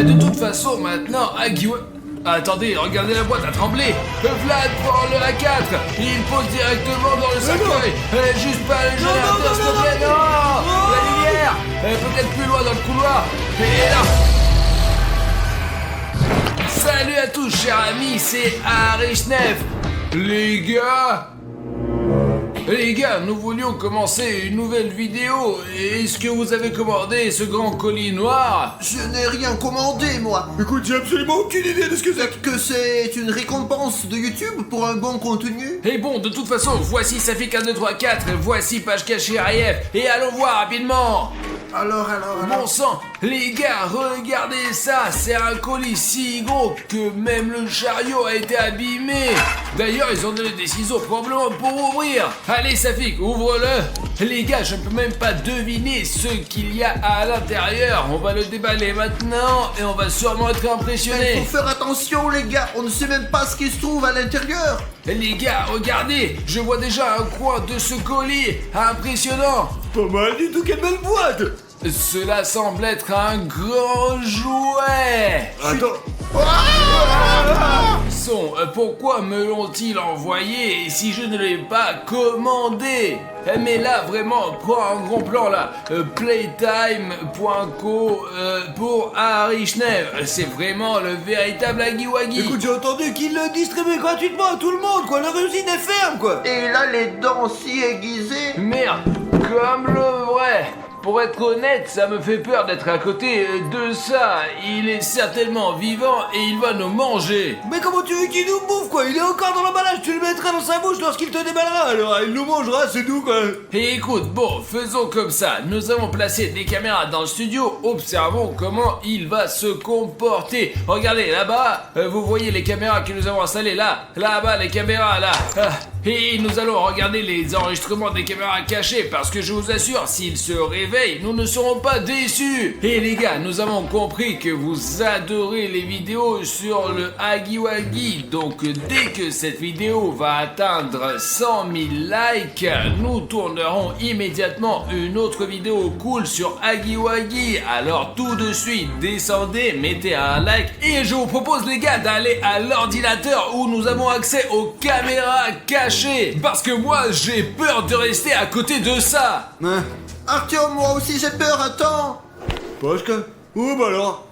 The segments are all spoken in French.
De toute façon, maintenant, Agiwa... Attendez, regardez la boîte à trembler. Vlad prend le A4. Il pose directement dans le cercueil. Juste pas le générateur, s'il te plaît. Non, la lumière. Peut-être plus loin dans le couloir. Et là... Salut à tous, chers amis, c'est Arishnef. Les gars, nous voulions commencer une nouvelle vidéo. Est-ce que vous avez commandé ce grand colis noir? Je n'ai rien commandé, moi. Écoute, j'ai absolument aucune idée de ce que c'est. Peut-être que c'est une récompense de YouTube pour un bon contenu. Et bon, de toute façon, voici Safik 1, 2, 3, 4, voici page cachée Ariev, et allons voir rapidement. Alors. Mon sang, les gars, regardez ça, c'est un colis si gros que même le chariot a été abîmé. D'ailleurs, ils ont donné des ciseaux probablement pour ouvrir. Allez Safik, ouvre-le. Les gars, je ne peux même pas deviner ce qu'il y a à l'intérieur. On va le déballer maintenant et on va sûrement être Il impressionné. faut faire attention, les gars. On ne sait même pas ce qui se trouve à l'intérieur. Les gars, regardez, je vois déjà un coin de ce colis. Impressionnant. Pas mal du tout, quelle belle boîte. Cela semble être un grand jouet. Attends. Pourquoi me l'ont-ils envoyé si je ne l'ai pas commandé? Mais là, vraiment, prends un gros plan là. Playtime.co pour Arishnef. C'est vraiment le véritable Agiwagi. Écoute, j'ai entendu qu'il le distribuait gratuitement à tout le monde, quoi. Leur usine est ferme, quoi. Et là, les dents si aiguisées. Merde, comme le vrai. Pour être honnête, ça me fait peur d'être à côté de ça. Il est certainement vivant et il va nous manger. Mais comment tu veux qu'il nous bouffe, quoi? Il est encore dans l'emballage, tu le mettras dans sa bouche lorsqu'il te déballera. Alors, il nous mangera, c'est tout, quoi. Et écoute, bon, faisons comme ça. Nous avons placé des caméras dans le studio. Observons comment il va se comporter. Regardez, là-bas, vous voyez les caméras que nous avons installées là. Là-bas, les caméras, là. Et nous allons regarder les enregistrements des caméras cachées parce que je vous assure, s'ils se réveillent, nous ne serons pas déçus. Et les gars, nous avons compris que vous adorez les vidéos sur le Agiwagi. Donc dès que cette vidéo va atteindre 100 000 likes, nous tournerons immédiatement une autre vidéo cool sur Agiwagi. Alors tout de suite, descendez, mettez un like et je vous propose les gars d'aller à l'ordinateur où nous avons accès aux caméras cachées. Parce que moi j'ai peur de rester à côté de ça. Hein? Arthur, moi aussi j'ai peur, attends. Pashka. Oh, bah alors.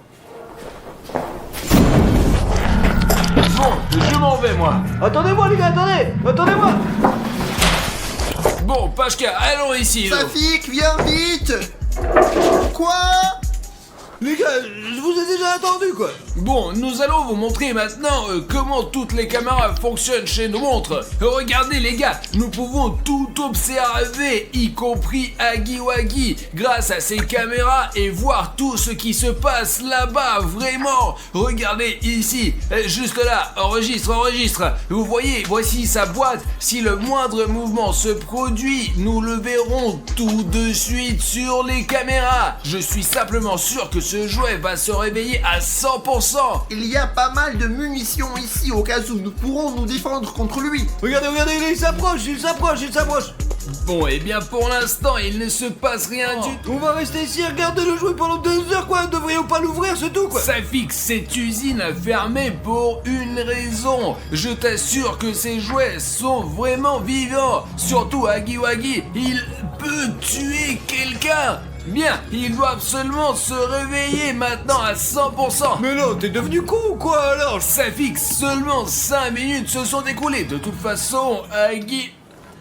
Bon, je m'en vais moi. Attendez-moi, les gars, attendez-moi. Bon, Pashka, allons ici. nous. Safik, viens vite. Quoi? Les gars, je vous ai déjà attendu, quoi. Bon, nous allons vous montrer maintenant comment toutes les caméras fonctionnent chez nos montres. Regardez les gars, nous pouvons tout observer, y compris Agiwagi, grâce à ces caméras et voir tout ce qui se passe là-bas, vraiment. Regardez ici, juste là, enregistre. Vous voyez, voici sa boîte. Si le moindre mouvement se produit, nous le verrons tout de suite sur les caméras. Je suis simplement sûr que ce jouet va se réveiller à 100%. Il y a pas mal de munitions ici au cas où nous pourrons nous défendre contre lui. Regardez, il s'approche. Bon, et bien pour l'instant, il ne se passe rien du tout. On va rester ici et regarder le jouet pendant 2 heures, quoi. Ne devrions pas l'ouvrir, c'est tout, quoi. Safik, cette usine a fermé pour une raison. Je t'assure que ces jouets sont vraiment vivants. Surtout Agiwagi, il peut tuer quelqu'un. Bien, ils doivent seulement se réveiller maintenant à 100%. Mais non, t'es devenu con ou quoi, alors? Safik, seulement 5 minutes se sont écoulées. De toute façon, Agi...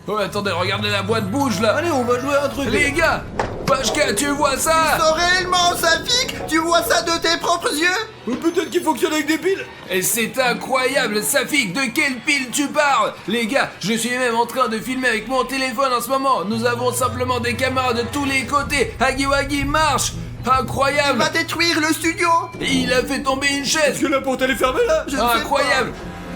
Oh, attendez, regardez la boîte bouge là. Allez, on va jouer à un truc. Les gars, Pashka, tu vois ça? Non, réellement, Safik, tu vois ça de tes propres yeux? Ou peut-être qu'il fonctionne avec des piles. Et c'est incroyable, Safik, de quelle pile tu parles? Les gars, je suis même en train de filmer avec mon téléphone en ce moment. Nous avons simplement des caméras de tous les côtés. Agiwagi marche. Il Incroyable. va détruire le studio. Il a fait tomber une Est-ce chaise. que la porte elle est fermée là? Je ne sais Incroyable.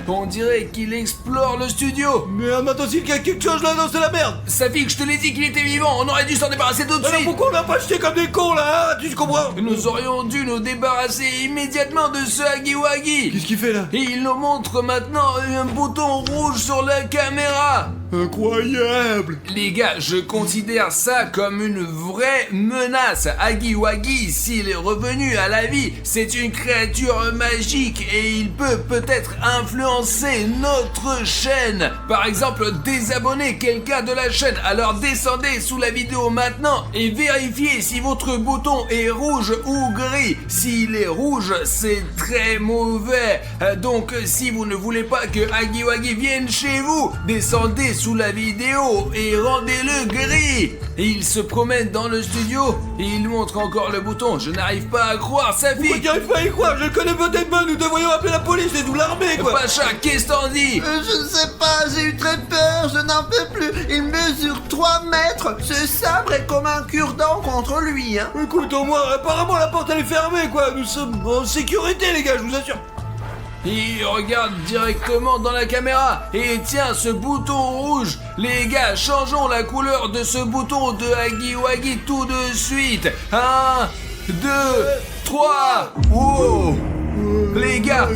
On dirait qu'il explore le studio. Merde, attends, s'il y a quelque chose là, non, c'est la merde. Safik, je te l'ai dit qu'il était vivant. On aurait dû s'en débarrasser tout de Alors suite. pourquoi on l'a pas jeté comme des cons là, hein? Tu comprends? Nous aurions dû nous débarrasser immédiatement de ce Agiwagi. Qu'est-ce qu'il fait là? Et il nous montre maintenant un bouton rouge sur la caméra. Incroyable. Les gars, je considère ça comme une vraie menace. Huggy Wuggy, s'il est revenu à la vie, c'est une créature magique et il peut peut-être influencer notre chaîne. Par exemple, désabonner quelqu'un de la chaîne. Alors descendez sous la vidéo maintenant et vérifiez si votre bouton est rouge ou gris. S'il est rouge, c'est très mauvais. Donc si vous ne voulez pas que Huggy Wuggy vienne chez vous, descendez sous la vidéo et rendez-le gris. Et il se promène dans le studio et il montre encore le bouton. Je n'arrive pas à croire, sa Pourquoi fille. tu arrives pas à y croire? Je le connais peut-être pas, nous devrions appeler la police et tout l'armée, quoi. Pacha, qu'est-ce t'en dis? Je ne sais pas, j'ai eu très peur, je n'en peux plus. Il mesure 3 mètres. Ce sabre est comme un cure-dent contre lui, hein. Écoute, au moins, apparemment la porte elle est fermée, quoi. Nous sommes en sécurité, les gars, je vous assure. Il regarde directement dans la caméra et tient ce bouton rouge. Les gars, changeons la couleur de ce bouton de Huggy Wuggy tout de suite. 1, 2, 3. Wow. Les gars,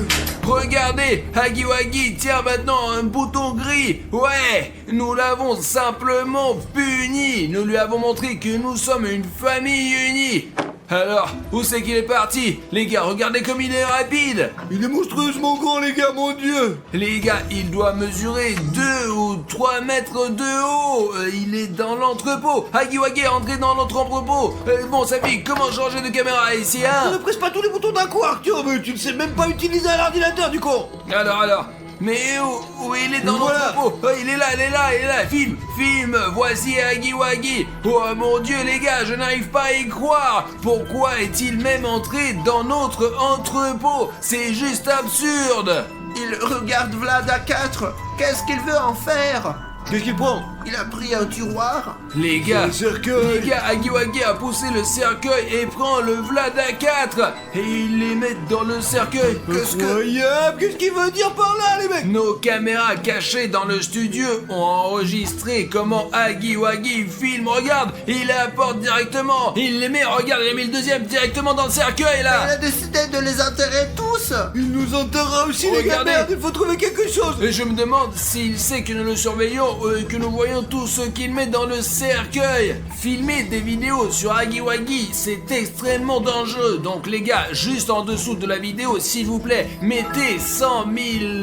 regardez, Huggy Wuggy tient maintenant un bouton gris. Ouais, nous l'avons simplement puni. Nous lui avons montré que nous sommes une famille unie. Alors, où c'est qu'il est parti? Les gars, regardez comme il est rapide. Il est monstrueusement grand, les gars, mon Dieu. Les gars, il doit mesurer 2 ou 3 mètres de haut. Il est dans l'entrepôt. Huggy Wuggy est entré dans notre entrepôt. Bon, sa fille, comment changer de caméra ici, hein? Ne presse pas tous les boutons d'un coup, Arthur, mais tu ne sais même pas utiliser un ordinateur, du con. Alors. Mais où il est dans Voilà. l'entrepôt? Oh, il est là. Filme, voici Huggy Wuggy. Oh mon Dieu, les gars, je n'arrive pas à y croire. Pourquoi est-il même entré dans notre entrepôt? C'est juste absurde. Il regarde Vlad à 4. Qu'est-ce qu'il veut en faire? Qu'est-ce qu'il prend? Il a pris un tiroir. Les gars, Le cercueil. Huggy Wuggy a poussé le cercueil et prend le Vlad à 4 et il les met dans le cercueil. Incroyable. Qu'est-ce qu'il veut dire par là, les mecs? Nos caméras cachées dans le studio ont enregistré comment Huggy Wuggy filme. Regarde, il la apporte directement. Il les met, regarde, il a mis le deuxième directement dans le cercueil Il là. a décidé de les enterrer tous. Il nous enterrera aussi, les gars, Regardez. merde, il faut trouver quelque chose. Et je me demande s'il sait que nous le surveillons, que nous voyons tout ce qu'il met dans le cercueil. Filmer des vidéos sur Huggy Wuggy, c'est extrêmement dangereux. Donc les gars, juste en dessous de la vidéo, s'il vous plaît, mettez 100 000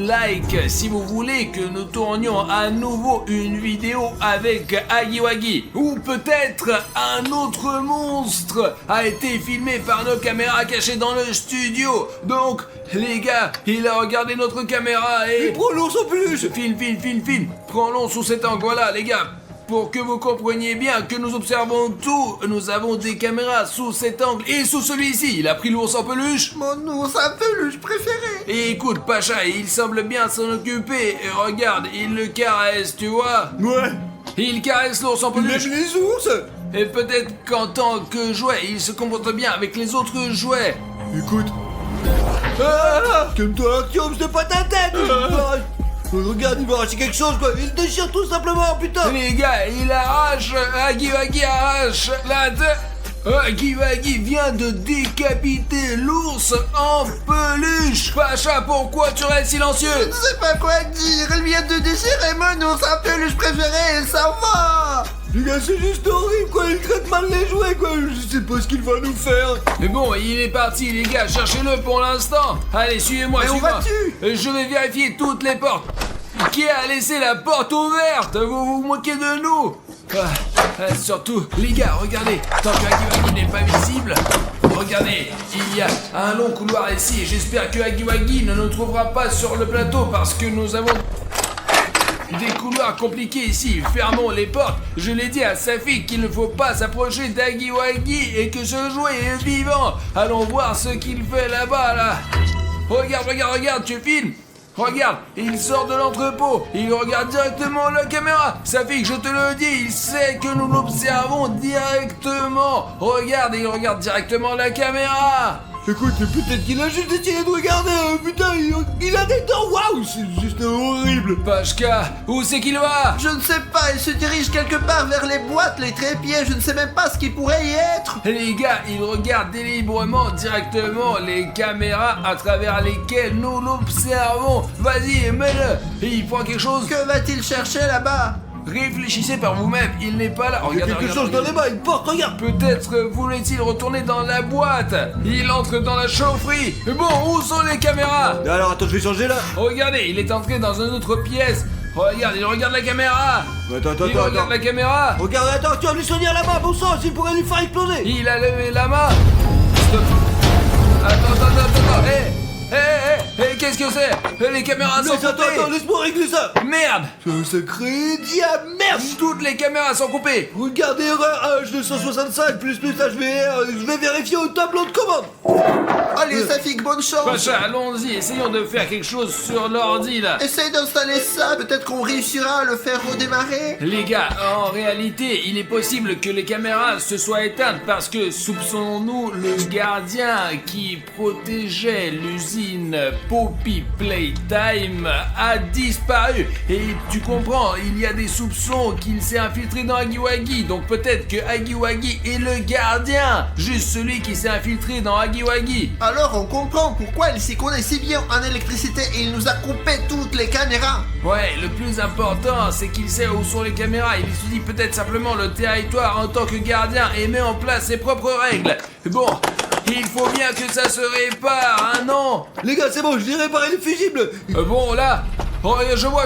likes si vous voulez que nous tournions à nouveau une vidéo avec Huggy Wuggy. Ou peut-être un autre monstre a été filmé par nos caméras cachées dans le studio. Donc les gars, il a regardé notre caméra et... Il prend l'ours en peluche. Film. Prends-le sous cet angle. Voilà, les gars. Pour que vous compreniez bien que nous observons tout, nous avons des caméras sous cet angle et sous celui-ci. Il a pris l'ours en peluche. Mon ours en peluche préféré. Et écoute, Pacha, il semble bien s'en occuper. Et regarde, il le caresse, tu vois. Ouais. Il caresse l'ours en Il aime peluche. les ours. Et peut-être qu'en tant que jouet, il se comporte bien avec les autres jouets. Écoute. Ah, calme-toi, Arthur, c'est pas ta tête. Regarde, il va arracher quelque chose, quoi. Il déchire tout simplement, putain. Les gars, il arrache. Huggy Wuggy arrache la tête. Huggy Wuggy vient de décapiter l'ours en peluche. Pacha, pourquoi tu restes silencieux? Je ne sais pas quoi dire. Il vient de déchirer mon ours en peluche préféré et ça va. Les gars, c'est juste horrible, quoi. Il traite mal les jouets, quoi. Je sais pas ce qu'il va nous faire. Mais bon, il est parti, les gars, cherchez-le pour l'instant. Allez, suivez-moi, Mais où suivez-moi. vas-tu? Je vais vérifier toutes les portes. Qui a laissé la porte ouverte? Vous vous moquez de nous? Surtout, les gars, regardez. Tant que Huggy Wuggy n'est pas visible, regardez, il y a un long couloir ici. Et j'espère que Huggy Wuggy ne nous trouvera pas sur le plateau parce que nous avons des couloirs compliqués ici. Fermons les portes. Je l'ai dit à sa fille qu'il ne faut pas s'approcher d'Huggy Wuggy et que ce jouet est vivant. Allons voir ce qu'il fait là-bas, là. Regarde, tu filmes. Regarde, il sort de l'entrepôt. Il regarde directement la caméra. Sa fille, je te le dis, il sait que nous l'observons directement. Regarde, il regarde directement la caméra. Écoute, peut-être qu'il a juste essayé de regarder. Putain, il a des dents. Waouh, c'est juste horrible. Pashka, où c'est qu'il va? Je ne sais pas, il se dirige quelque part vers les boîtes, les trépieds, je ne sais même pas ce qui pourrait y être. Les gars, il regarde délibérément directement les caméras à travers lesquelles nous l'observons. Vas-y, mets-le. Il prend quelque chose. Que va-t-il chercher là-bas? Réfléchissez par vous-même, il n'est pas là. Il y a Regardez, quelque chose dans les mains, il porte, regarde. Peut-être voulait-il retourner dans la boîte. Il entre dans la chaufferie. Bon, où sont les caméras? Alors attends, je vais changer là. Regardez, il est entré dans une autre pièce. Regarde, il regarde la caméra. Attends, Il regarde la caméra. Regarde, attends, tu vas lui soigner la main, bon sang, il pourrait lui faire exploser. Il a levé la main. Stop. Attends. Qu'est-ce que c'est? Les caméras sont Attends, coupées. laisse-moi régler ça. Merde. C'est un sacré diable, merde. Toutes les caméras sont coupées. Regardez, erreur H265 plus HVR, je vais vérifier au tableau de commande. Allez, Safik, bonne chance. Pacha, allons-y, essayons de faire quelque chose sur l'ordi là. Essaye d'installer ça, peut-être qu'on réussira à le faire redémarrer. Les gars, en réalité, il est possible que les caméras se soient éteintes parce que, soupçonnons-nous, le gardien qui protégeait l'usine Poppy Playtime a disparu. Et tu comprends, il y a des soupçons qu'il s'est infiltré dans Hagiwagi. Donc peut-être que Hagiwagi est le gardien, juste celui qui s'est infiltré dans Hagiwagi. Alors on comprend pourquoi il s'y connaît si bien en électricité et il nous a coupé toutes les caméras. Ouais, le plus important, c'est qu'il sait où sont les caméras. Il étudie peut-être simplement le territoire en tant que gardien et met en place ses propres règles. Bon, il faut bien que ça se répare, hein, non? Les gars, c'est bon, je vais réparer les fusibles. Bon, là, je vois.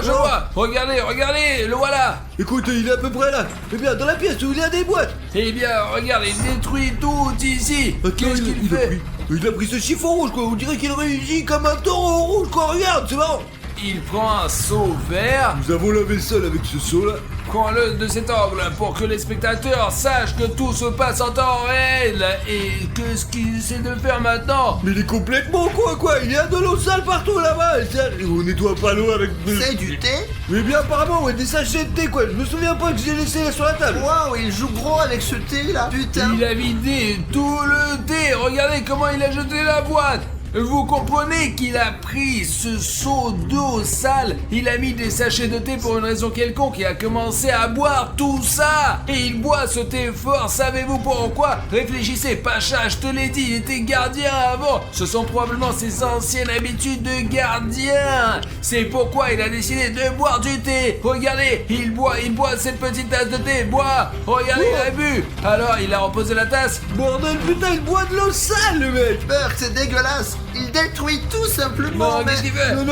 Regardez, le voilà. Écoute, il est à peu près là. Eh bien, dans la pièce où il y a des boîtes. Eh bien, regarde, il détruit tout ici. Qu'est-ce qu'il fait? Il a pris ce chiffon rouge, quoi. On dirait qu'il réagit comme un taureau rouge, quoi. Regarde, c'est marrant. Il prend un seau vert. Nous avons lavé le sol avec ce seau-là. Prends-le de cet angle pour que les spectateurs sachent que tout se passe en temps réel. Et que ce qu'il essaie de faire maintenant. Mais il est complètement quoi. Il y a de l'eau sale partout là-bas. Et on nettoie pas l'eau avec... C'est du thé? Mais bien apparemment, ouais, des sachets de thé, quoi. Je me souviens pas que j'ai laissé sur la table. Waouh, il joue gros avec ce thé là, putain. Il a vidé tout le thé. Regardez comment il a jeté la boîte. Vous comprenez qu'il a pris ce seau d'eau sale, il a mis des sachets de thé pour une raison quelconque et a commencé à boire tout ça. Et il boit ce thé fort, savez-vous pourquoi? Réfléchissez, Pacha, je te l'ai dit, il était gardien avant. Ce sont probablement ses anciennes habitudes de gardien. C'est pourquoi il a décidé de boire du thé. Regardez, il boit cette petite tasse de thé, boit. Regardez, il a bu. Alors, il a reposé la tasse. Bordel, putain, il boit de l'eau sale, le mec. Burk, c'est dégueulasse. Il détruit tout simplement. Non, qu'est-ce qu'il fait? Non.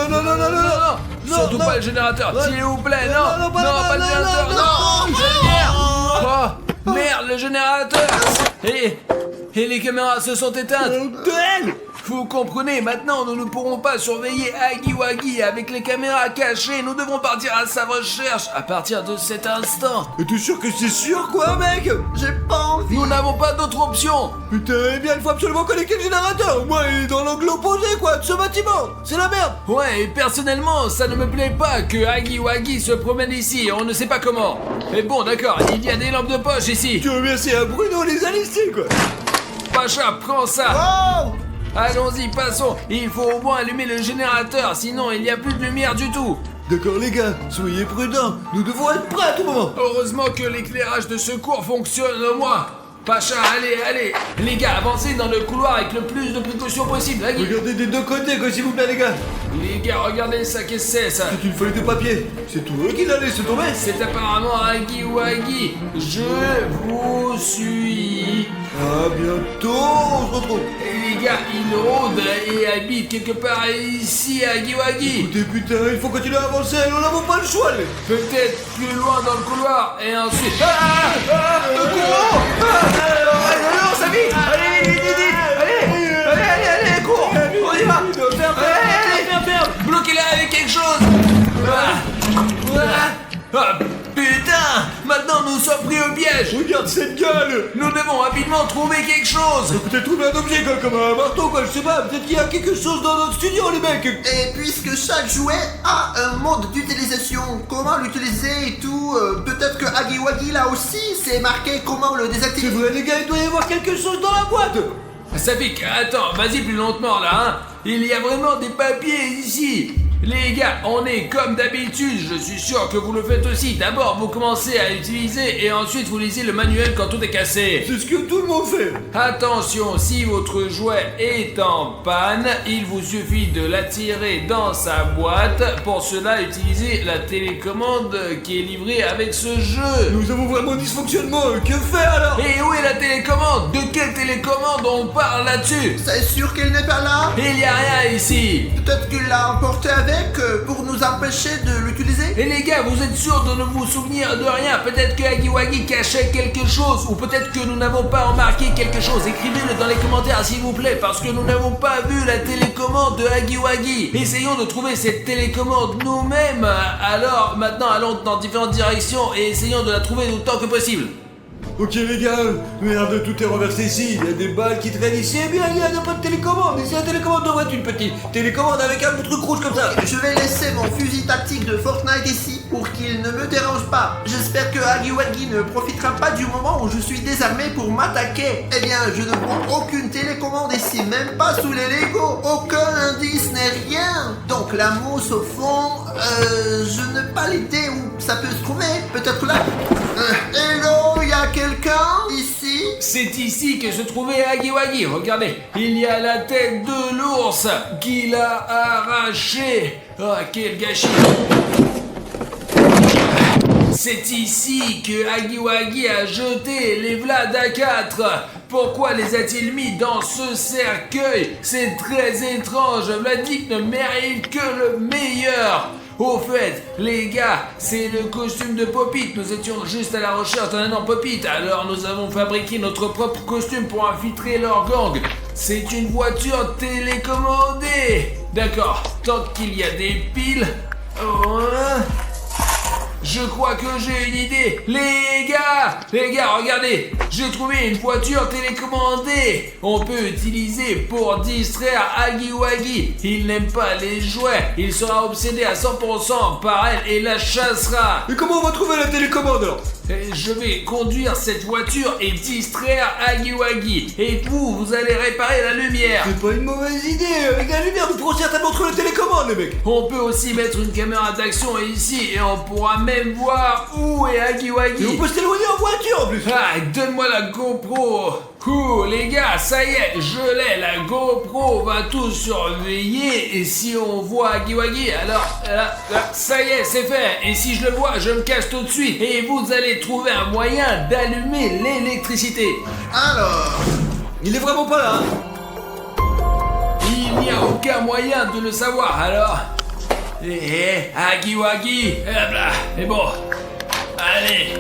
Surtout non. pas le générateur, Ouais. s'il vous plaît, non, pas pas le générateur, non, merde, le générateur. Et les caméras se sont éteintes. Bordel. Vous comprenez, maintenant nous ne pourrons pas surveiller Hagiwagi avec les caméras cachées, nous devons partir à sa recherche à partir de cet instant. Et t'es sûr que c'est sûr, quoi, mec? J'ai pas envie. Nous n'avons pas d'autre option. Putain, eh bien, il faut absolument connecter le générateur. Moi, il est dans l'angle opposé, quoi, de ce bâtiment. C'est la merde. Ouais, et personnellement, ça ne me plaît pas que Hagiwagi se promène ici, on ne sait pas comment. Mais bon, d'accord, il y a des lampes de poche ici. Tu veux bien, c'est un Bruno les a laissés, quoi. Pacha, prends ça. Oh. Allons-y, passons. Il faut au moins allumer le générateur, sinon il n'y a plus de lumière du tout. D'accord, les gars, soyez prudents. Nous devons être prêts à tout moment. Heureusement que l'éclairage de secours fonctionne au moins. Pacha, allez. Les gars, avancez dans le couloir avec le plus de précautions possible. Hagi. Regardez des deux côtés, quoi, s'il vous plaît, les gars. Les gars, regardez ça, qu'est-ce que c'est ça? C'est une feuille de papier. C'est tout eux qui l'a laissé tomber. C'est apparemment Hagiwagi. Je vous suis. À bientôt, on se retrouve. Et les gars, il rôde et habite quelque part ici à Hagiwagi. Écoutez, putain, il faut continuer à avancer, nous n'avons pas le choix, les... Peut-être plus loin dans le couloir et ensuite... Le courant. Alors, Samy, allez, cours, on y va. Ferme. Bloquez-la avec quelque chose. Putain, maintenant nous sommes pris au piège. Regarde cette gueule. Nous devons rapidement trouver quelque chose. Peut-être trouver un objet, quoi, comme un marteau, quoi, je sais pas. Peut-être qu'il y a quelque chose dans notre studio, les mecs. Et puisque chaque jouet a un mode d'utilisation, comment l'utiliser et tout, peut-être que Hagiwagi là aussi, c'est marqué comment le C'est désactiver. vrai, les gars, il doit y avoir quelque chose dans la boîte. Safik, attends, vas-y plus lentement là, hein. Il y a vraiment des papiers ici. Les gars, on est comme d'habitude, je suis sûr que vous le faites aussi. D'abord, vous commencez à utiliser et ensuite vous lisez le manuel quand tout est cassé. C'est ce que tout le monde fait. Attention, si votre jouet est en panne, il vous suffit de l'attirer dans sa boîte. Pour cela, utilisez la télécommande qui est livrée avec ce jeu. Nous avons vraiment un dysfonctionnement, que faire alors? Et où est la télécommande? De quelle télécommande on parle là-dessus? C'est sûr qu'il n'est pas là? Il n'y a rien ici. Peut-être qu'il l'a emporté avec pour nous empêcher de l'utiliser? Et les gars, vous êtes sûrs de ne vous souvenir de rien? Peut-être que Hagiwagi cachait quelque chose, ou peut-être que nous n'avons pas remarqué quelque chose. Écrivez-le dans les commentaires s'il vous plaît, parce que nous n'avons pas vu la télécommande de Hagiwagi. Essayons de trouver cette télécommande nous-mêmes. Alors maintenant allons dans différentes directions et essayons de la trouver autant que possible. Ok les gars, merde, tout est renversé ici, il y a des balles qui traînent ici, eh bien il n'y a pas de télécommande, ici la télécommande devrait être une petite télécommande avec un truc rouge comme ça. Je vais laisser mon fusil tactique de Fortnite ici pour qu'il ne me dérange pas. J'espère que Hagiwagi ne profitera pas du moment où je suis désarmé pour m'attaquer. Eh bien, je ne vois aucune télécommande ici, même pas sous les Lego. Aucun indice n'est rien. Donc la mousse au fond, je n'ai pas l'idée où ça peut se trouver. Peut-être là. Hello, y a quelqu'un ici? C'est ici que se trouvait Hagiwagi, regardez, il y a la tête de l'ours qu'il a arrachée. Ah, quel gâchis. C'est ici que Hagiwagi a jeté les Vlad A4. Pourquoi les a-t-il mis dans ce cercueil? C'est très étrange, Vladik ne mérite que le meilleur. Au fait, les gars, c'est le costume de Popit. Nous étions juste à la recherche d'un énorme Popit. Alors nous avons fabriqué notre propre costume pour infiltrer leur gang. C'est une voiture télécommandée. D'accord, tant qu'il y a des piles... Je crois que j'ai une idée. Les gars, regardez, j'ai trouvé une voiture télécommandée. On peut utiliser pour distraire Hagiwagi. Il n'aime pas les jouets. Il sera obsédé à 100% par elle et la chassera. Et comment on va trouver la télécommande alors? Je vais conduire cette voiture et distraire Hagiwagi. Et vous allez réparer la lumière. C'est pas une mauvaise idée, avec la lumière nous pourrons certainement trouver la télécommande les mecs. On peut aussi mettre une caméra d'action ici et on pourra même voir où est Hagiwagi. Et on peut s'éloigner en voiture en plus. Ah, donne-moi la GoPro. Cool, les gars, ça y est, je l'ai. La GoPro va tout surveiller. Et si on voit Hagiwagi, alors là, ça y est, c'est fait. Et si je le vois, je me cache tout de suite. Et vous allez trouver un moyen d'allumer l'électricité. Alors... Il est vraiment pas là, hein? Il n'y a aucun moyen de le savoir, alors... Hagiwagi, hop là, et bon, allez.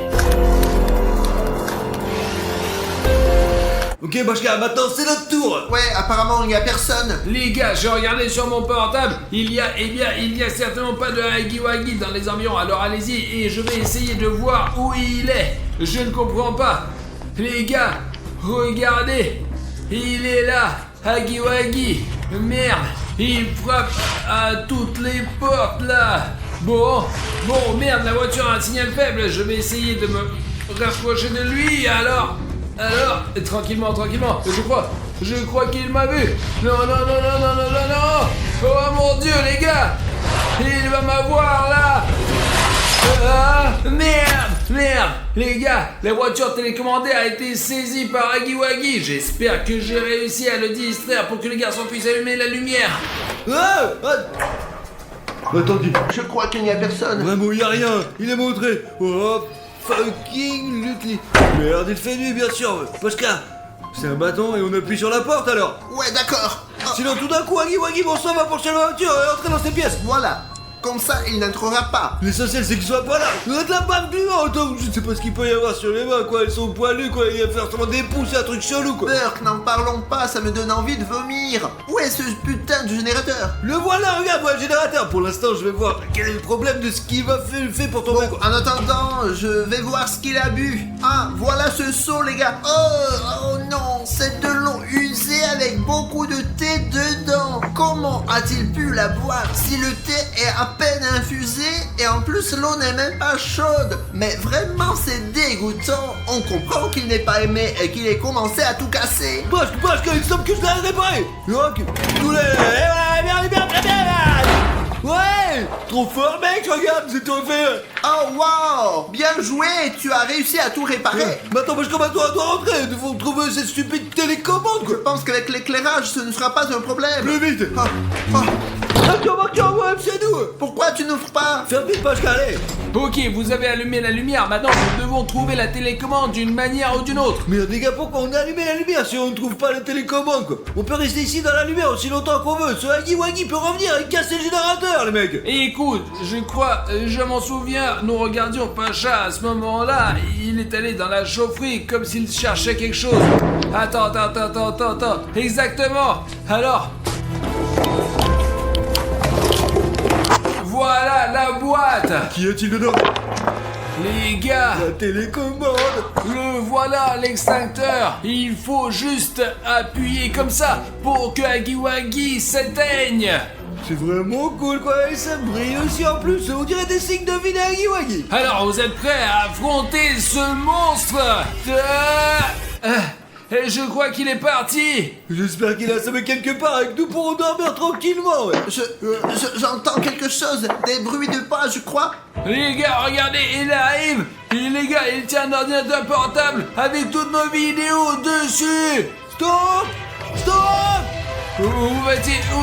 Ok Bashka, maintenant c'est notre tour. Ouais, apparemment il n'y a personne. Les gars, j'ai regardé sur mon portable, il y a certainement pas de Hagiwagi dans les environs, alors allez-y et je vais essayer de voir où il est. Je ne comprends pas. Les gars, regardez, il est là, Hagiwagi. Merde, il frappe à toutes les portes là. Bon, merde, la voiture a un signal faible, je vais essayer de me rapprocher de lui, alors, tranquillement, je crois qu'il m'a vu. Non. Oh mon Dieu, les gars, il va m'avoir là. Ah, merde, les gars, la voiture télécommandée a été saisie par Hagiwagi. J'espère que j'ai réussi à le distraire pour que les garçons puissent allumer la lumière. Attendez, Je crois qu'il n'y a personne. vraiment y a rien, il est montré. Oh, fucking Lucky. Merde, il fait nuit bien sûr. Bashka, c'est un bâton et on appuie sur la porte alors. Ouais, d'accord. Oh, Sinon tout d'un coup Hagiwagi bon sang va pour chez la voiture et entrer dans ses pièces. voilà. Comme ça, il n'entrera pas. L'essentiel c'est qu'il soit pas là. De la bave vivante, je sais pas ce qu'il peut y avoir sur les mains quoi, elles sont poilues quoi, il va faire seulement des pouces, un truc chelou quoi. Burk, n'en parlons pas, ça me donne envie de vomir. Où est ce putain de générateur? Le voilà, regarde moi le générateur. Pour l'instant je vais voir quel est le problème de ce qu'il va faire pour tomber quoi. En attendant, je vais voir ce qu'il a bu. Ah, voilà ce seau, les gars. Oh non, c'est de l'eau usée avec beaucoup de thé dedans. Comment a-t-il pu la boire si le thé est à peine infusé et en plus l'eau n'est même pas chaude? Mais vraiment, c'est dégoûtant. On comprend qu'il n'est pas aimé et qu'il ait commencé à tout casser. Bashka, il semble que je l'ai réparé. Ok, tous les... Ouais Trop fort, mec, regarde, c'est tout fait. Oh wow, bien joué, tu as réussi à tout réparer. Maintenant, parce que maintenant, on doit rentrer. Il faut trouver cette stupide télécommande, Je quoi. pense qu'avec l'éclairage, ce ne sera pas un problème. Plus vite. Ah, ah, Marqueur, ouais, c'est nous. pourquoi tu n'ouvres pas? Ferme vite, Pascal, allez. Ok, vous avez allumé la lumière, maintenant nous devons trouver la télécommande d'une manière ou d'une autre. Merde, les gars, pourquoi on a allumé la lumière si on ne trouve pas la télécommande, quoi? On peut rester ici dans la lumière aussi longtemps qu'on veut. Ce Huggy Wuggy peut revenir et casser le générateur, les mecs. Et écoute, je crois, je m'en souviens, nous regardions Pacha à ce moment-là, il est allé dans la chaufferie comme s'il cherchait quelque chose. Attends, exactement. Alors... Voilà la boîte. Qu'y a-t-il dedans? Les gars, La télécommande. le voilà l'extincteur. Il faut juste appuyer comme ça pour que Huggy Wuggy s'éteigne. C'est vraiment cool, quoi. Et ça brille aussi en plus. On dirait des signes de vie de Huggy Wuggy. Alors, vous êtes prêts à affronter ce monstre? Je crois qu'il est parti. J'espère qu'il a semé quelque part et que nous pourrons dormir tranquillement, ouais. J'entends quelque chose, des bruits de pas, je crois. Les gars, regardez, il arrive. Et les gars, il tient un ordinateur portable avec toutes nos vidéos dessus. Stop. Où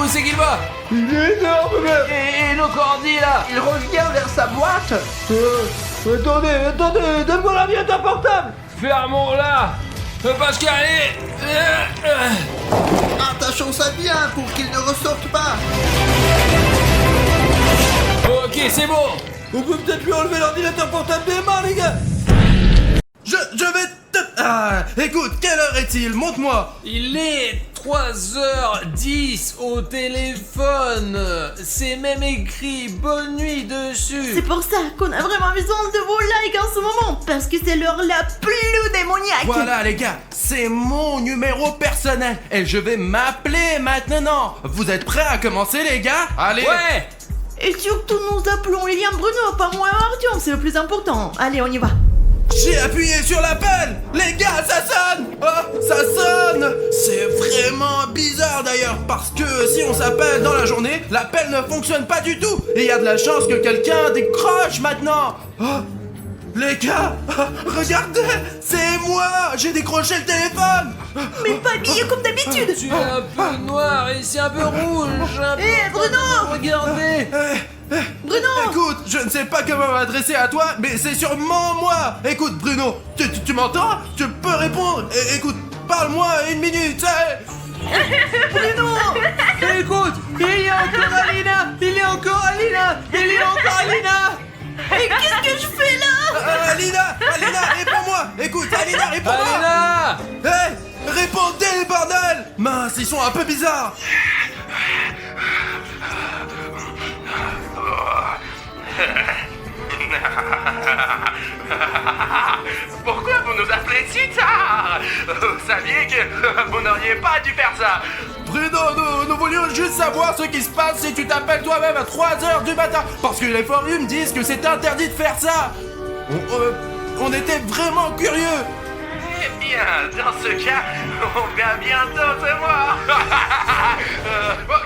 c'est qu'il va? Il est énorme, mec. Et notre ordi là? Il revient vers sa boîte. Attendez, donne-moi l'ordinateur portable. Fermons-la. Pascal, Attachons ça bien pour qu'il ne ressorte pas. Ok, c'est bon. On peut peut-être lui enlever l'ordinateur portable des mains, les gars. Je vais te... Ah, écoute, quelle heure est-il? Montre-moi. Il est 3h10 au téléphone. C'est même écrit bonne nuit dessus. C'est pour ça qu'on a vraiment besoin de vos likes en ce moment, parce que c'est l'heure la plus démoniaque. Voilà les gars, c'est mon numéro personnel et je vais m'appeler maintenant. Vous êtes prêts à commencer les gars? Allez. Ouais. Et surtout nous appelons Lilian Bruno, pas moi Artyom, c'est le plus important. Allez, on y va. J'ai appuyé sur l'appel. Les gars, ça sonne. Oh, ça sonne. C'est vraiment bizarre d'ailleurs parce que si on s'appelle dans la journée, l'appel ne fonctionne pas du tout. Et il y a de la chance que quelqu'un décroche maintenant. Oh, les gars, regardez, c'est moi. J'ai décroché le téléphone. Mais pas habillé comme d'habitude. Tu es un peu noir et c'est un peu rouge. Eh, Bruno. Regardez. Bruno. Écoute, je ne sais pas comment m'adresser à toi, mais c'est sûrement moi. Écoute, Bruno, tu m'entends? Tu peux répondre. Écoute, parle-moi 1 minute. Bruno. Écoute, il y a encore Alina. Mais qu'est-ce que je fais là? Alina, réponds-moi. Écoute, Alina, réponds-moi. Alina. Hé, répondez, bordel. Mince, ils sont un peu bizarres. Pourquoi vous nous appelez si tard? Vous saviez que vous n'auriez pas dû faire ça. Bruno, nous voulions juste savoir ce qui se passe si tu t'appelles toi-même à 3h du matin. Parce que les forums disent que c'est interdit de faire ça. On était vraiment curieux. Eh bien, dans ce cas, on va bientôt te voir.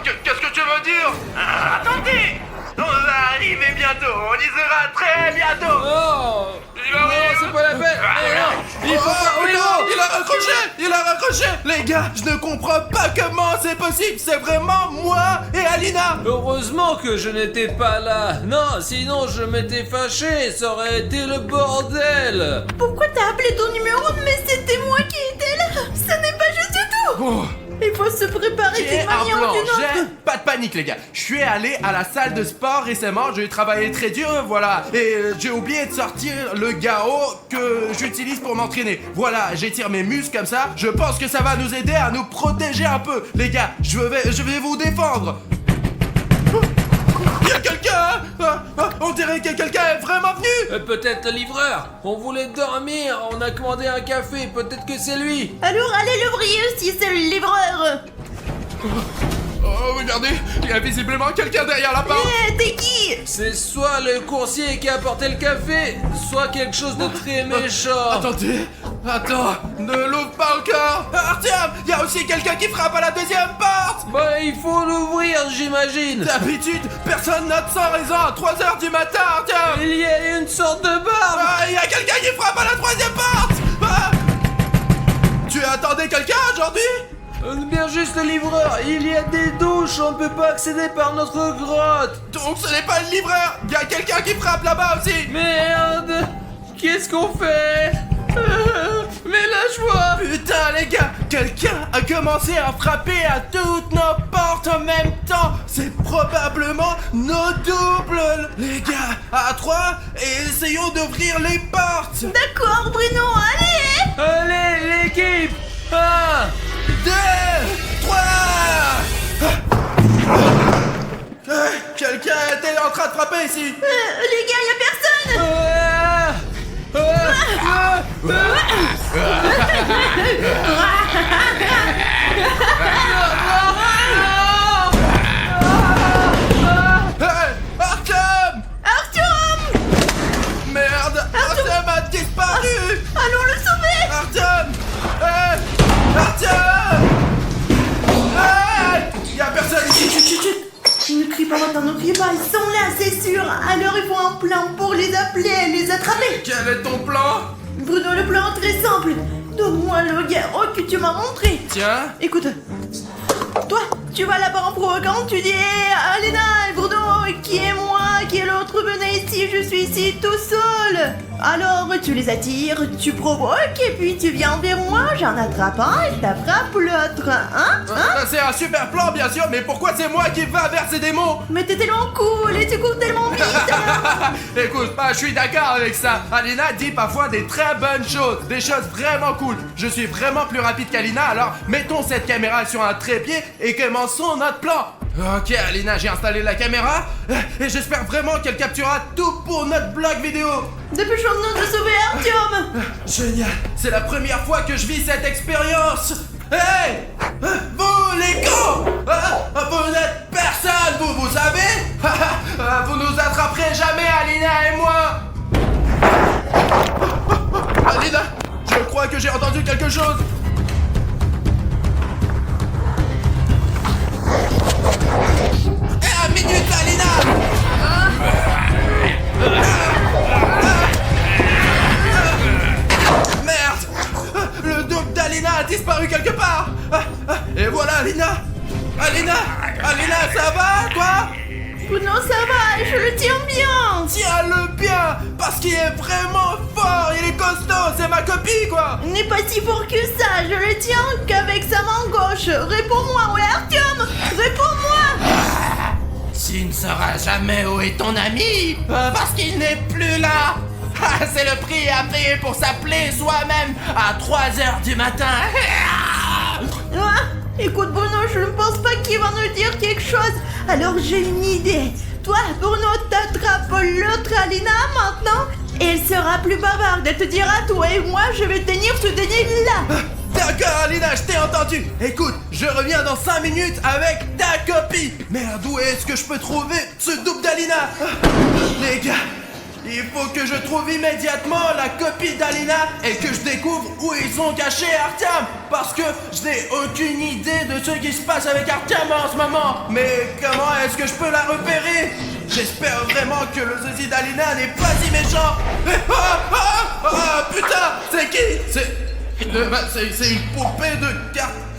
Qu'est-ce que tu veux dire? Attendez, on va arriver bientôt, on y sera très bientôt. Oh. Non, c'est pas la peine. Il faut pas. Oh non, il a raccroché. Les gars, je ne comprends pas comment c'est possible. C'est vraiment moi et Alina. Heureusement que je n'étais pas là. Non, sinon je m'étais fâché. Ça aurait été le bordel. Pourquoi t'as appelé ton numéro? Mais c'était moi qui étais là. Ça n'est pas juste du tout. Oh. Il faut se préparer J'ai d'une un manière plan, ou d'une j'ai autre. pas de panique les gars. Je suis allé à la salle de sport récemment, j'ai travaillé très dur, voilà. Et j'ai oublié de sortir le GAO que j'utilise pour m'entraîner. Voilà, j'étire mes muscles comme ça. Je pense que ça va nous aider à nous protéger un peu. Les gars, je vais vous défendre. Il y a quelqu'un. On dirait que quelqu'un est vraiment venu. Peut-être le livreur. On voulait dormir. On a commandé un café. Peut-être que c'est lui. Alors allez le briller si c'est le livreur. Oh, regardez, il y a visiblement quelqu'un derrière la porte. Eh, t'es qui? C'est soit le coursier qui a apporté le café, soit quelque chose de très méchant. Attendez, Attends, ne l'ouvre pas encore. Artyom, il y a aussi quelqu'un qui frappe à la deuxième porte. Bah, il faut l'ouvrir, j'imagine. D'habitude, personne note sans raison à 3h du matin, Artyom. Il y a une sorte de barbe. Il y a quelqu'un qui frappe à la troisième porte. Tu attendais quelqu'un aujourd'hui? Bien juste le livreur, il y a des douches, on ne peut pas accéder par notre grotte. Donc ce n'est pas le livreur. Il y a quelqu'un qui frappe là-bas aussi. Merde, qu'est-ce qu'on fait? Mais lâche-moi. Putain les gars, quelqu'un a commencé à frapper à toutes nos portes en même temps. C'est probablement nos doubles. Les gars, à 3, et essayons d'ouvrir les portes. D'accord, Bruno, allez! Allez, l'équipe. 1, 2, 3. Quelqu'un était en train de frapper ici. Les gars, y a personne! Artyom! Artyom! Merde, Artyom a disparu. Allons le sauver! Artyom! Artyom! Y'a personne ici. Chut, chut, chut. Ne crie pas maintenant, ne crie pas, ils sont là, c'est sûr! Alors il faut un plan pour les appeler et les attraper! Quel est ton plan? Bruno, le plan est très simple! Donne-moi le héros que tu m'as montré! Tiens. Écoute, toi, tu vas là-bas en provoquant, tu dis Alena et Bruno, qui est moi, qui est l'autre, venez ici, je suis ici tout seul. Alors tu les attires, tu provoques et puis tu viens vers moi, j'en attrape un et t'attrapes l'autre, hein? C'est un super plan bien sûr, mais pourquoi c'est moi qui va vers ces démons? Mais t'es tellement cool et tu cours tellement vite. Écoute, je suis d'accord avec ça. Alina dit parfois des très bonnes choses, des choses vraiment cool. Je suis vraiment plus rapide qu'Alina, alors mettons cette caméra sur un trépied et commençons notre plan. Ok Alina, j'ai installé la caméra et j'espère vraiment qu'elle capturera tout pour notre blog vidéo. Dépêchons-nous de sauver Artyom. Génial, c'est la première fois que je vis cette expérience. Hey, vous les cons, vous n'êtes personne, vous savez. Vous nous attraperez jamais, Alina et moi. Alina, je crois que j'ai entendu quelque chose. Un minute, Alina. Merde, le double d'Alina a disparu quelque part. Et voilà, Alina. Alina, ça va, toi? Bruno, ça va, je le tiens bien. Tiens-le bien, parce qu'il est vraiment fort, il est costaud, c'est ma copie, quoi. Il n'est pas si fort que ça, je le tiens qu'avec sa main gauche. Réponds-moi, ouais Artyom, réponds-moi. Tu ne sauras jamais où est ton ami, parce qu'il n'est plus là. C'est le prix à payer pour s'appeler soi-même à 3h du matin. Écoute Bruno, je ne pense pas qu'il va nous dire quelque chose. Alors j'ai une idée. Toi, Bruno, t'attrapes l'autre Alina maintenant. Et elle sera plus bavarde. Elle te dira tout. Et moi, je vais tenir ce denier là. D'accord, Alina, je t'ai entendu. Écoute, je reviens dans 5 minutes avec ta copie. Merde, où est-ce que je peux trouver ce double d'Alina? Les gars, il faut que je trouve immédiatement la copie d'Alina et que je découvre où ils ont caché Artyom. Parce que je n'ai aucune idée de ce qui se passe avec Artyom en ce moment. Mais comment est-ce que je peux la repérer? J'espère vraiment que le sosie d'Alina n'est pas si méchant. Putain, c'est qui? C'est une poupée de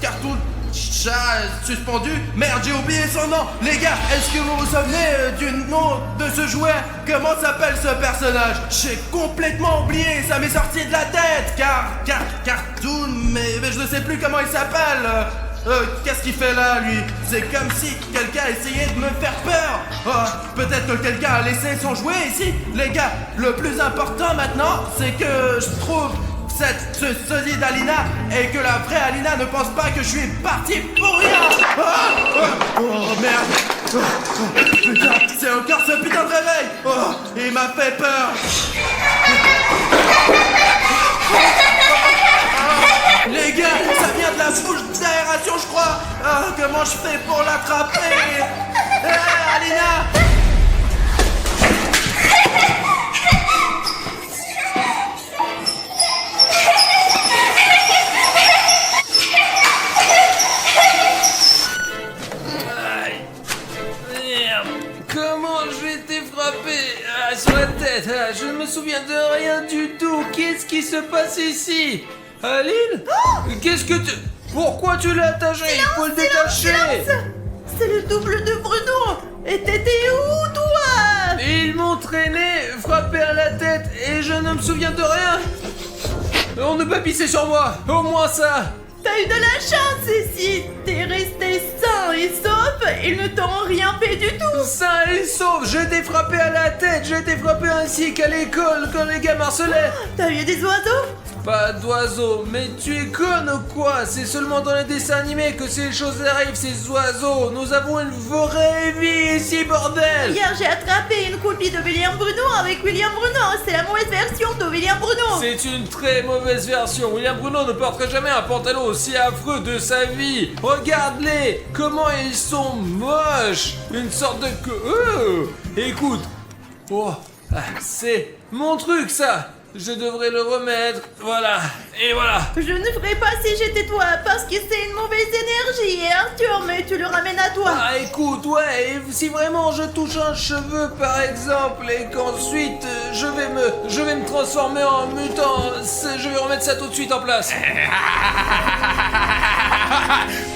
cartoon chat suspendu. Merde, j'ai oublié son nom. Les gars, est-ce que vous vous souvenez du nom de ce jouet? Comment s'appelle ce personnage? J'ai complètement oublié, ça m'est sorti de la tête. Cartoon, mais je ne sais plus comment il s'appelle. Qu'est-ce qu'il fait là, lui? C'est comme si quelqu'un essayait de me faire peur. Peut-être que quelqu'un a laissé son jouet ici. Les gars, le plus important maintenant, c'est que je trouve ce sosie d'Alina et que la vraie Alina ne pense pas que je suis parti pour rien. Oh merde. Putain, c'est encore ce putain de réveil. Il m'a fait peur. Les gars, ça vient de la bouche d'aération, je crois. Comment je fais pour l'attraper? Alina. tête. Ah, je ne me souviens de rien du tout. Qu'est-ce qui se passe ici? Aline? Qu'est-ce que tu... Pourquoi tu l'as attaché? Il faut le détacher. C'est le double de Bruno. Et t'étais où, toi? Ils m'ont traîné, frappé à la tête, et je ne me souviens de rien. On ne peut pas pisser sur moi. Au moins ça. T'as eu de la chance ici. T'es resté sain et sauf. Ils ne t'ont rien fait du tout. Sain et sauf, j'ai été frappé à la tête, j'ai été frappé ainsi qu'à l'école quand les gars m'harcelaient. T'as eu des oiseaux? Pas d'oiseaux, mais tu es conne ou quoi? C'est seulement dans les dessins animés que ces choses arrivent, ces oiseaux. Nous avons une vraie vie ici, bordel. Hier, j'ai attrapé une copie de William Bruno avec William Bruno. C'est la mauvaise version de William Bruno. C'est une très mauvaise version. William Bruno ne porterait jamais un pantalon aussi affreux de sa vie. Regarde-les, comment ils sont moches. Une sorte de... écoute. Oh, c'est mon truc ça. Je devrais le remettre. Voilà. Et voilà. Je ne ferais pas si j'étais toi, parce que c'est une mauvaise énergie, Arthur, mais tu le ramènes à toi. Ah écoute, ouais, et si vraiment je touche un cheveu par exemple et qu'ensuite je vais me transformer en mutant, je vais remettre ça tout de suite en place.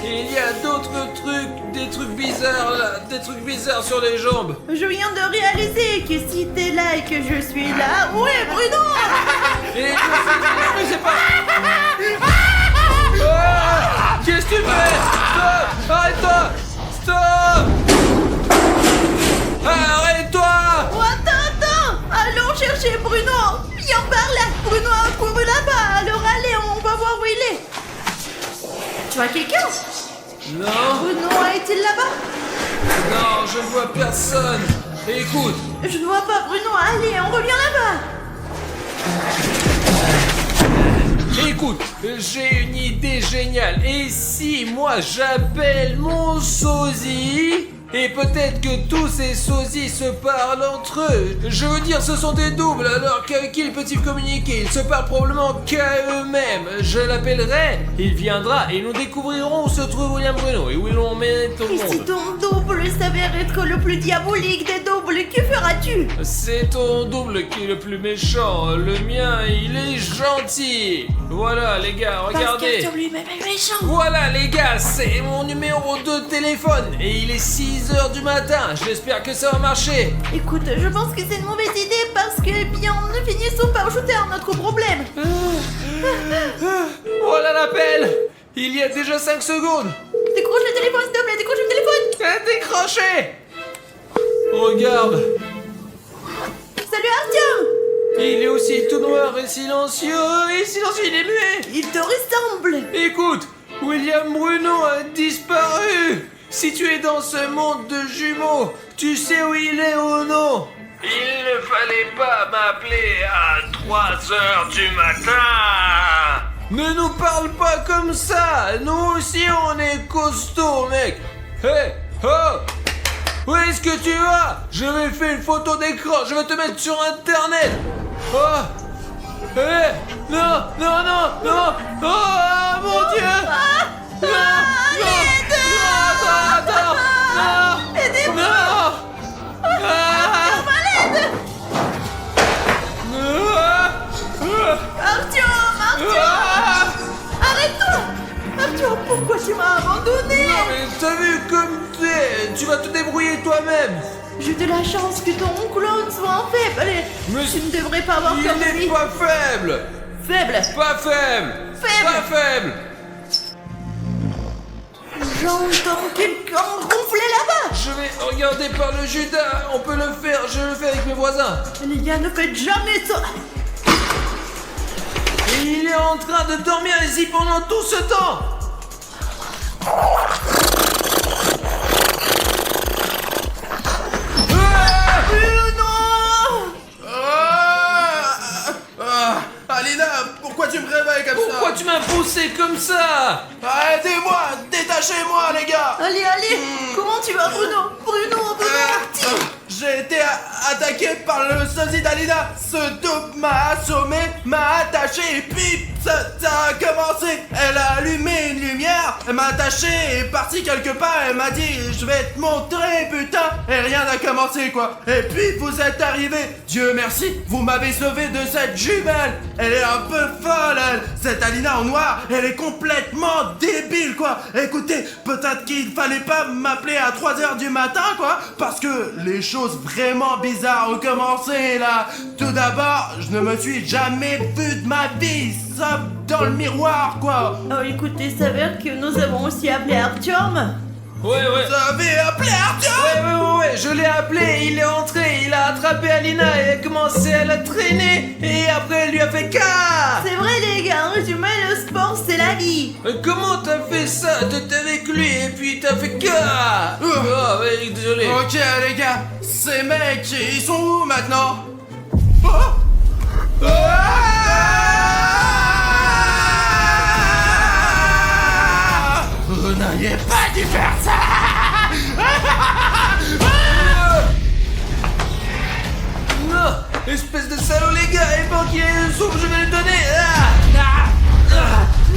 Il y a d'autres trucs, des trucs bizarres là, des trucs bizarres sur les jambes. Je viens de réaliser que si t'es là et que je suis là, où est Bruno? Et je sais pas. Ah, qu'est-ce que tu fais? Stop! Arrête-toi! Stop! Arrête-toi! Oh, attends! Allons chercher Bruno! Viens par là! Bruno a couru là-bas, alors allez, on va voir où il est. Tu vois quelqu'un? Non, Bruno est-il là-bas? non, je ne vois personne. Écoute, Je ne vois pas Bruno, allez, on revient là-bas. écoute, j'ai une idée géniale. Et si moi j'appelle mon sosie? Et peut-être que tous ces sosies se parlent entre eux. Je veux dire, ce sont des doubles, alors qu'avec qui ils peuvent-ils communiquer? Ils se parlent probablement qu'à eux-mêmes. Je l'appellerai, il viendra et nous découvrirons où se trouve William Bruno et où ils l'ont mis au Et si monde. ton double s'avère être le plus diabolique des doubles, que feras-tu? C'est ton double qui est le plus méchant. Le mien, il est gentil. Voilà, les gars, Parce regardez. qu'Arthur lui-même est méchant. Voilà les gars, c'est mon numéro de téléphone et il est 6h du matin, j'espère que ça va marcher. Écoute, je pense que c'est une mauvaise idée parce que, eh bien, ne finissons par ajouter à notre problème. Voilà l'appel. Il y a déjà 5 secondes. Décroche le téléphone, s'il te plaît, décroche le téléphone. Décroché. Regarde, Salut Arthur. il est aussi tout noir et silencieux. Il est muet. Il te ressemble. Écoute, William Bruno a disparu. Si tu es dans ce monde de jumeaux, tu sais où il est ou non? Il ne fallait pas m'appeler à 3h du matin. Ne nous parle pas comme ça. Nous aussi on est costauds, mec. Hé, oh, où est-ce que tu vas? Je vais faire une photo d'écran, je vais te mettre sur internet. Oh, hé, non, non, non, non. Oh mon Dieu. Non, non, attends, non, Aidez-moi. non. Arthur, arrête-toi. Arthur, pourquoi tu m'as abandonné? Non mais t'as vu comme t'es, tu vas te débrouiller toi-même. J'ai de la chance que ton clone soit faible. Mais Tu ne devrais pas avoir peur il de n'est lui. pas faible. Faible. Pas faible. Faible. Pas faible. J'entends quelqu'un ronfler là-bas. Je vais regarder par le Judas, on peut le faire, je le fais avec mes voisins. Les gars, ne faites jamais ça. Et il est en train de dormir ici pendant tout ce temps. Alina, pourquoi tu me réveilles comme Pourquoi ça? tu m'as poussé comme ça? Aidez-moi, détachez-moi les gars. Allez, comment tu vas, Bruno? Bruno, J'ai été attaqué par le sosie d'Alina. Ce dope m'a assommé, m'a attaché et puis ça a commencé. Elle a allumé une lumière, elle m'a attaché et est partie quelque part. Elle m'a dit je vais te montrer putain. Et rien n'a commencé quoi. Et puis vous êtes arrivés. Dieu merci, vous m'avez sauvé de cette jumelle. Elle est un peu folle elle. Cette Alina en noir, elle est complètement débile quoi. Écoutez, peut-être qu'il fallait pas m'appeler à 3h du matin quoi. Parce que les choses vraiment bizarres ont commencé là. Tout d'abord, je ne me suis jamais vu de ma vie. Ça dans le miroir quoi. Oh, écoute, il s'avère que nous avons aussi appelé Artyom. Ouais, Vous avez appelé Artyom? Ouais, je l'ai appelé, il est entré, il a attrapé Alina et a commencé à la traîner. Et après, elle lui a fait cas. C'est vrai les gars, en résumé, le sport c'est la vie. Comment t'as fait ça? T'étais avec lui et puis t'as fait cas. Oh, ouais, désolé. Ok les gars, ces mecs, ils sont où maintenant? Oh Vous n'auriez pas dû faire ça. Non, espèce de salaud les gars, et bon qu'il ait le souffle, je vais le donner.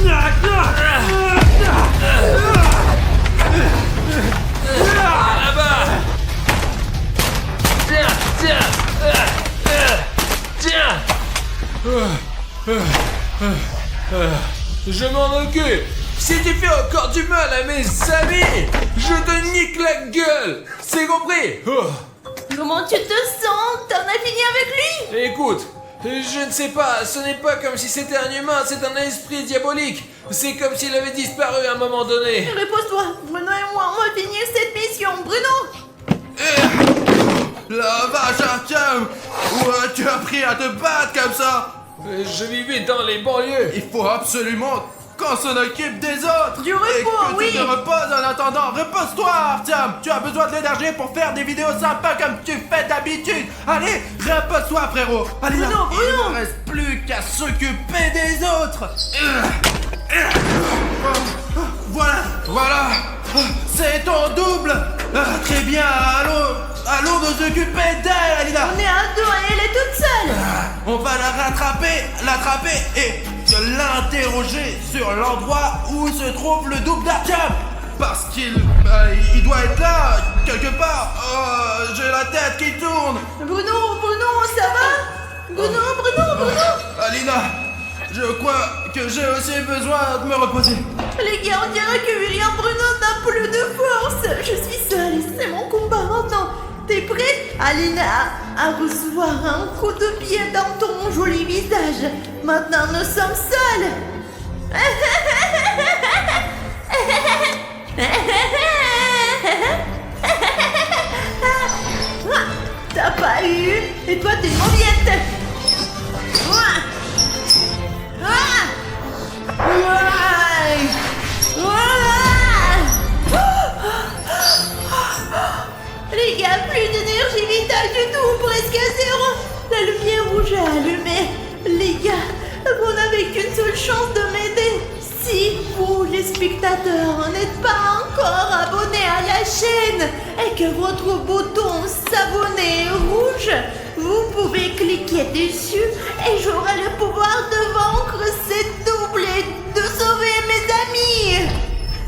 Là-bas. Tiens. Je m'en occupe. Si tu fais encore du mal à mes amis, je te nique la gueule. C'est compris? Comment tu te sens? T'en as fini avec lui? Écoute, je ne sais pas, ce n'est pas comme si c'était un humain, c'est un esprit diabolique. C'est comme s'il avait disparu à un moment donné. Repose-toi, Bruno et moi, on va finir cette mission. Bruno! La vache Artyom, où tu as appris à te battre comme ça? Je vivais dans les banlieues. Il faut absolument qu'on s'en occupe des autres. Du repos, et que oui. tu te reposes en attendant. Repose-toi Artyom, tu as besoin de l'énergie pour faire des vidéos sympas comme tu fais d'habitude. Allez, repose-toi frérot. Allez là, Bruno, il ne reste plus qu'à s'occuper des autres. Voilà, c'est ton double. Très bien, allons nous occuper d'elle, Alina. On est à deux et elle est toute seule. On va l'attraper et l'interroger sur l'endroit où se trouve le double d'Artyom. Parce qu'il doit être là, quelque part. Oh, j'ai la tête qui tourne. Bruno, ça va? Bruno. Alina, je crois que j'ai aussi besoin de me reposer. Les gars, on dirait que William Bruno n'a plus de force. Je suis seule, c'est mon combat maintenant. T'es prête, Alina, à recevoir un coup de pied dans ton joli visage? Maintenant, nous sommes seuls. T'as pas eu? Et toi, t'es une mauviette. Les gars, plus d'énergie vitale du tout, presque à zéro. La lumière rouge est allumée. Les gars, vous n'avez qu'une seule chance de m'aider. Si vous, les spectateurs, n'êtes pas encore abonnés à la chaîne et que votre bouton s'abonner est rouge, vous pouvez cliquer dessus et j'aurai le pouvoir de vaincre cette double et de sauver mes amis.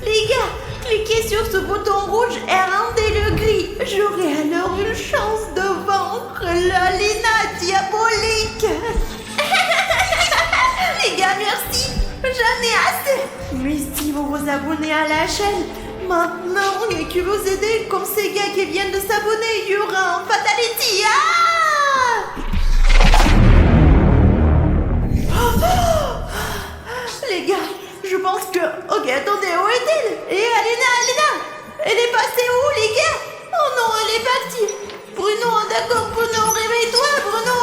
Les gars, cliquez sur ce bouton rouge et rendez-le gris. J'aurai alors une chance de vaincre l'Alina diabolique. Les gars, merci. J'en ai assez. Mais si vous vous abonnez à la chaîne, maintenant, et que vous aidez comme ces gars qui viennent de s'abonner, il y aura un fatality. Les gars, je pense que... Ok, attendez, où est-elle? Et Alina, elle est passée où, les gars? Oh non, elle est partie. Bruno, d'accord, Bruno, réveille-toi, Bruno.